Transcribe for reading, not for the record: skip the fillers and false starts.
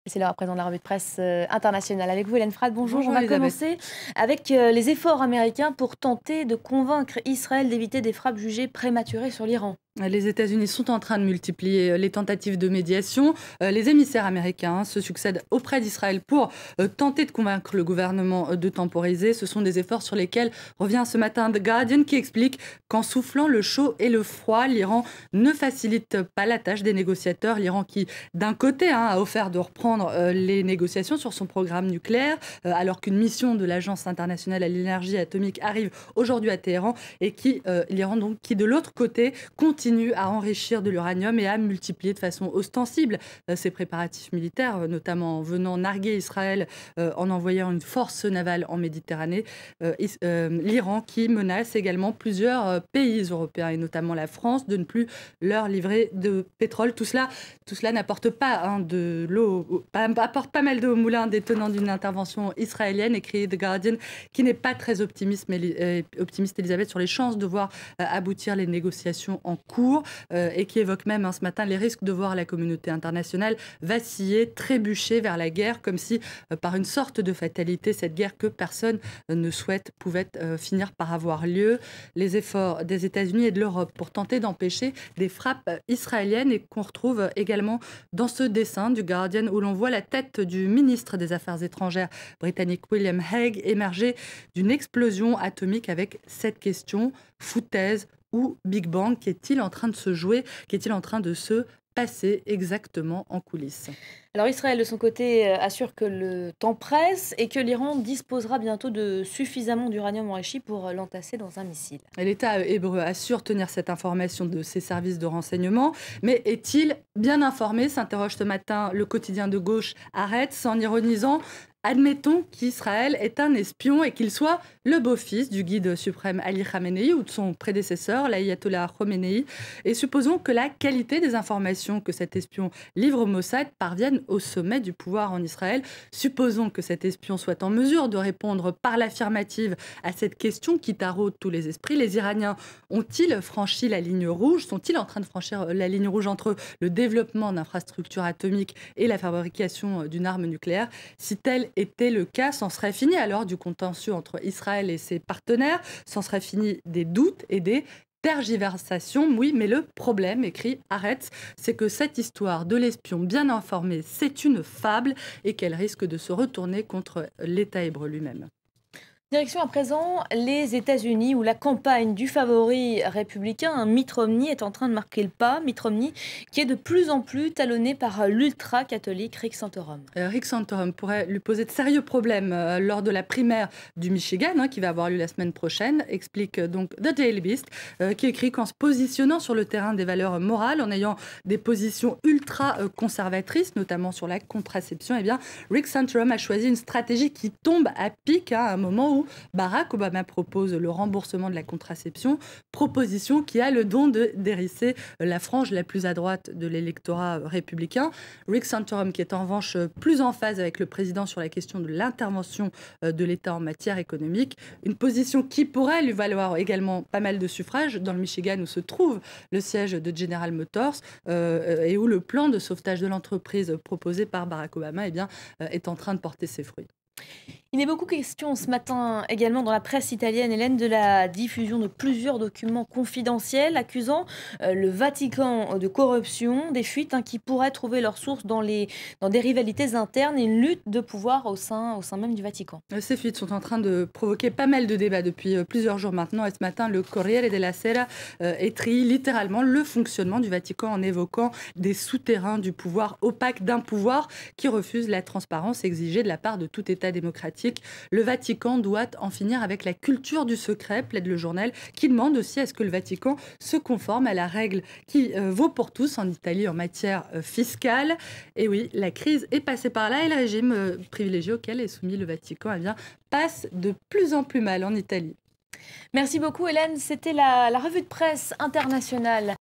C'est l'heure à présent de la revue de presse internationale. Avec vous, Hélène Frade, bonjour. Bonjour On va Elisabeth. commencer avec les efforts américains pour tenter de convaincre Israël d'éviter des frappes jugées prématurées sur l'Iran. Les États-Unis sont en train de multiplier les tentatives de médiation. Les émissaires américains se succèdent auprès d'Israël pour tenter de convaincre le gouvernement de temporiser. Ce sont des efforts sur lesquels revient ce matin The Guardian qui explique qu'en soufflant le chaud et le froid, l'Iran ne facilite pas la tâche des négociateurs. L'Iran qui, d'un côté, a offert de reprendre les négociations sur son programme nucléaire, alors qu'une mission de l'Agence internationale à l'énergie atomique arrive aujourd'hui à Téhéran, et l'Iran donc, qui de l'autre côté continue à enrichir de l'uranium et à multiplier de façon ostensible ses préparatifs militaires, notamment en venant narguer Israël en envoyant une force navale en Méditerranée. L'Iran qui menace également plusieurs pays européens et notamment la France de ne plus leur livrer de pétrole. Tout cela n'apporte pas de l'eau, apporte pas mal d'eau au moulin des tenants d'une intervention israélienne, écrit The Guardian, qui n'est pas très optimiste, Elisabeth, sur les chances de voir aboutir les négociations en cours et qui évoque même ce matin les risques de voir la communauté internationale vaciller, trébucher vers la guerre, comme si par une sorte de fatalité, cette guerre que personne ne souhaite pouvait finir par avoir lieu. Les efforts des États-Unis et de l'Europe pour tenter d'empêcher des frappes israéliennes, et qu'on retrouve également dans ce dessin du Guardian où l'on voit la tête du ministre des Affaires étrangères britannique William Hague émerger d'une explosion atomique avec cette question: foutaise ou Big Bang? Qu'est-il en train de se jouer? Qu'est-il en train de se passer exactement en coulisses? Alors Israël, de son côté, assure que le temps presse et que l'Iran disposera bientôt de suffisamment d'uranium enrichi pour l'entasser dans un missile. L'État hébreu assure tenir cette information de ses services de renseignement, mais est-il bien informé, s'interroge ce matin le quotidien de gauche Haaretz, en ironisant: admettons qu'Israël est un espion et qu'il soit le beau-fils du guide suprême Ali Khamenei ou de son prédécesseur, l'ayatollah Khomeini, et supposons que la qualité des informations que cet espion livre au Mossad parvienne au sommet du pouvoir en Israël. Supposons que cet espion soit en mesure de répondre par l'affirmative à cette question qui taraude tous les esprits. Les Iraniens ont-ils franchi la ligne rouge? Sont-ils en train de franchir la ligne rouge entre le développement d'infrastructures atomiques et la fabrication d'une arme nucléaire? Si tel était le cas, c'en serait fini alors du contentieux entre Israël et ses partenaires, c'en serait fini des doutes et des tergiversations. Oui, mais le problème, écrit Haaretz, c'est que cette histoire de l'espion bien informé, c'est une fable et qu'elle risque de se retourner contre l'État hébreu lui-même. Direction à présent les États-Unis où la campagne du favori républicain, Mitt Romney, est en train de marquer le pas. Mitt Romney qui est de plus en plus talonné par l'ultra-catholique Rick Santorum. Rick Santorum pourrait lui poser de sérieux problèmes lors de la primaire du Michigan, qui va avoir lieu la semaine prochaine, explique donc The Daily Beast, qui écrit qu'en se positionnant sur le terrain des valeurs morales, en ayant des positions ultra-conservatrices, notamment sur la contraception, eh bien, Rick Santorum a choisi une stratégie qui tombe à pic à un moment où Barack Obama propose le remboursement de la contraception, proposition qui a le don de dérisser la frange la plus à droite de l'électorat républicain. Rick Santorum, qui est en revanche plus en phase avec le président sur la question de l'intervention de l'État en matière économique, une position qui pourrait lui valoir également pas mal de suffrages dans le Michigan où se trouve le siège de General Motors et où le plan de sauvetage de l'entreprise proposé par Barack Obama est en train de porter ses fruits. Il est beaucoup question ce matin également dans la presse italienne, Hélène, de la diffusion de plusieurs documents confidentiels accusant le Vatican de corruption, des fuites qui pourraient trouver leur source dans des rivalités internes et une lutte de pouvoir au sein même du Vatican. Ces fuites sont en train de provoquer pas mal de débats depuis plusieurs jours maintenant. Et ce matin, le Corriere della Sera étrie littéralement le fonctionnement du Vatican en évoquant des souterrains du pouvoir opaque, d'un pouvoir qui refuse la transparence exigée de la part de tout État démocratique. Le Vatican doit en finir avec la culture du secret, plaide le journal, qui demande aussi à ce que le Vatican se conforme à la règle qui vaut pour tous en Italie en matière fiscale. Et oui, la crise est passée par là et le régime privilégié auquel est soumis le Vatican passe de plus en plus mal en Italie. Merci beaucoup Hélène, c'était la revue de presse internationale.